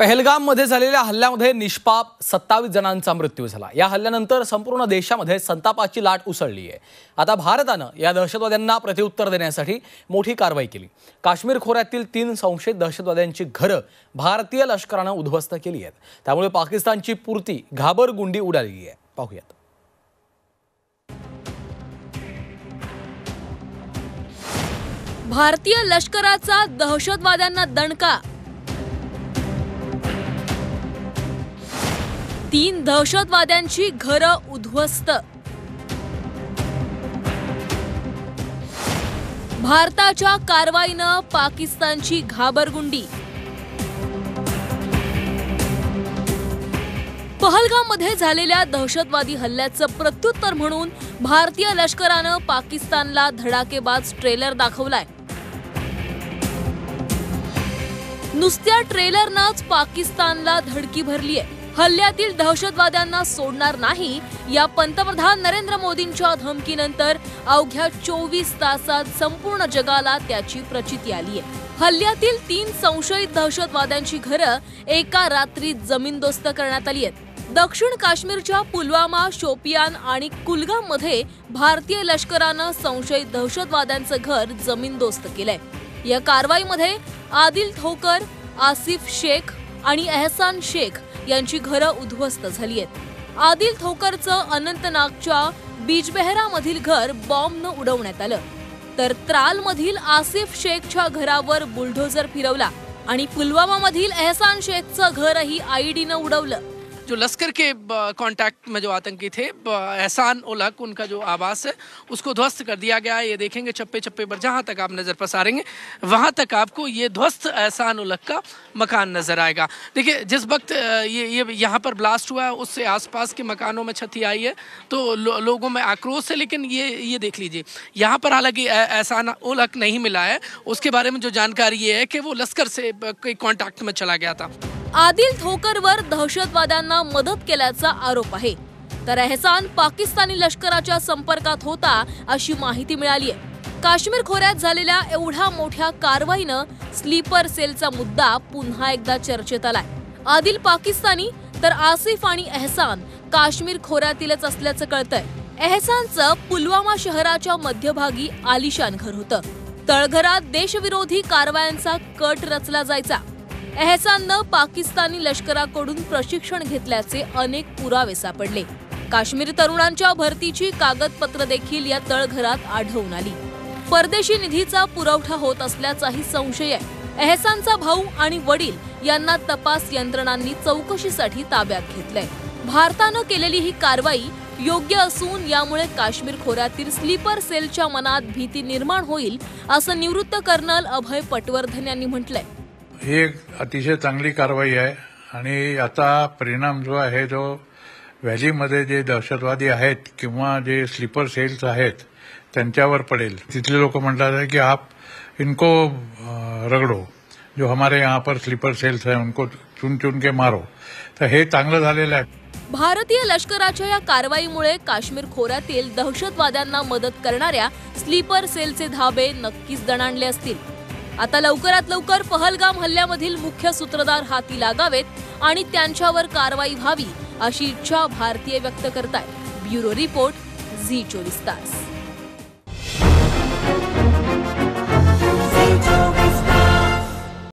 पहलगाममध्ये झालेल्या हल्ल्यामध्ये निष्पाप 27 जणांचा मृत्यू झाला। या हल्ल्यानंतर संपूर्ण देशामध्ये संतापाची लाट उसळली आहे। आता भारताने या दहशतवाद्यांना प्रत्युत्तर देण्यासाठी मोठी कारवाई केली। काश्मीर खोऱ्यातील 3 संशयित दहशतवाद्यांची घरं भारतीय लष्कराने उद्ध्वस्त केली आहेत। त्यामुळे पाकिस्तानची पुरती घाबरगुंडी उडाली आहे। पाहूयात। भारतीय लष्कराचा दहशतवाद्यांना दणका। 3 दहशतवाद्यांची घरं उद्ध्वस्त। भारताच्या कारवाईनं पाकिस्तानची घाबरगुंडी। पहलगाममध्ये झालेल्या दहशतवादी हल्ल्याचं प्रत्युत्तर म्हणून भारतीय लष्करानं पाकिस्तानला धडाकेबाज ट्रेलर दाखवलाय। नुसत्या ट्रेलरनंच पाकिस्तानला धडकी भरली आहे। हल्ल्यातील दहशतवाद्यांना सोडणार नाही या पंतप्रधान नरेंद्र मोदींच्या धमकीनंतर अवघ्या 24 तासात संपूर्ण जगाला त्याची प्रचिती आली आहे। हल्ल्यातील 3 संशयित दहशतवाद्यांची घरं एका रात्रीत जमीनदोस्त करण्यात आली आहेत। दक्षिण काश्मीरच्या पुलवामा, शोपियान आणि कुलगाममध्ये भारतीय लष्करानं संशयित दहशतवाद्यांचं घर जमीनदोस्त केलंय। या कारवाईमध्ये आदिल ठोकर, आसिफ शेख आणि एहसान शेख यांची घरं उद्ध्वस्त झाली आहेत। आदिल ठोकरचं अनंतनागच्या बिजबेहरामधील घर बॉम्बनं उडवण्यात आलं, तर त्रालमधील आसिफ शेखच्या घरावर बुलडोझर फिरवला आणि पुलवामामधील एहसान शेखचं घरही आईडीनं उडवलं। जो लश्कर के कांटेक्ट में जो आतंकी थे, एहसान उल हक उनका जो आवास है उसको ध्वस्त कर दिया गया है। ये देखेंगे चप्पे चप्पे पर जहाँ तक आप नज़र पसारेंगे वहाँ तक आपको ये ध्वस्त एहसान उल हक का मकान नज़र आएगा। देखिए जिस वक्त ये यहाँ पर ब्लास्ट हुआ है उससे आसपास के मकानों में क्षति आई है तो लोगों में आक्रोश है। लेकिन ये देख लीजिए यहाँ पर हालांकि एहसान उल हक नहीं मिला है। उसके बारे में जो जानकारी ये है कि वो लश्कर से कॉन्टैक्ट में चला गया था। आदिल ठोकरवर दहशतवाद्यांना मदत केल्याचा आरोप आहे, तर एहसान पाकिस्तानी लष्कराच्या संपर्कात होता अशी माहिती मिळाली आहे। काश्मीर खोऱ्यात झालेल्या एवढ्या मोठ्या कारवाईनं स्लीपर सेलचा मुद्दा पुन्हा एकदा चर्चेत आलाय। आदिल पाकिस्तानी तर आसिफ आणि एहसान काश्मीर खोऱ्यातीलच असल्याचं कळतंय। एहसानचं पुलवामा शहराच्या मध्यभागी आलिशान घर होतं। तळघरात देशविरोधी कारवायांचा कट रचला जायचा। एहसाननं पाकिस्तानी लष्कराकडून प्रशिक्षण घेतल्याचे अनेक पुरावे सापडले। काश्मीरी तरुणांच्या भरतीची कागदपत्र देखील या तळघरात आढळून आली। परदेशी निधीचा पुरवठा होत असल्याचाही संशय आहे। एहसानचा भाऊ आणि वडील यांना तपास यंत्रणांनी चौकशीसाठी ताब्यात घेतलंय। भारतानं केलेली ही कारवाई योग्य असून यामुळे काश्मीर खोऱ्यातील स्लीपर सेलच्या मनात भीती निर्माण होईल असं निवृत्त कर्नल अभय पटवर्धन यांनी म्हटलंय। ही एक अतिशय चांगली कारवाई आहे आणि याचा परिणाम जो आहे जो व्हॅलीमध्ये जे दहशतवादी आहेत किंवा जे स्लीपर सेल्स आहेत त्यांच्यावर पडेल। तिथले लोक म्हणतात आहे की आप इनको रगडो, जो हमारे यहाँ पर स्लीपर सेल्स है उनको चुन चुन के मारो। तर हे चांगलं झालेलं आहे। भारतीय लष्कराच्या या कारवाईमुळे काश्मीर खोऱ्यातील दहशतवाद्यांना मदत करणाऱ्या स्लीपर सेलचे धाबे नक्कीच दणाणले असतील। आता लवकरात लवकर पहलगाम हल्ल्यामधील मुख्य सूत्रधार हाती लागावेत आणि त्यांच्यावर कारवाई व्हावी अशी इच्छा भारतीय व्यक्त करतायत। ब्युरो रिपोर्ट, झी 24 तास।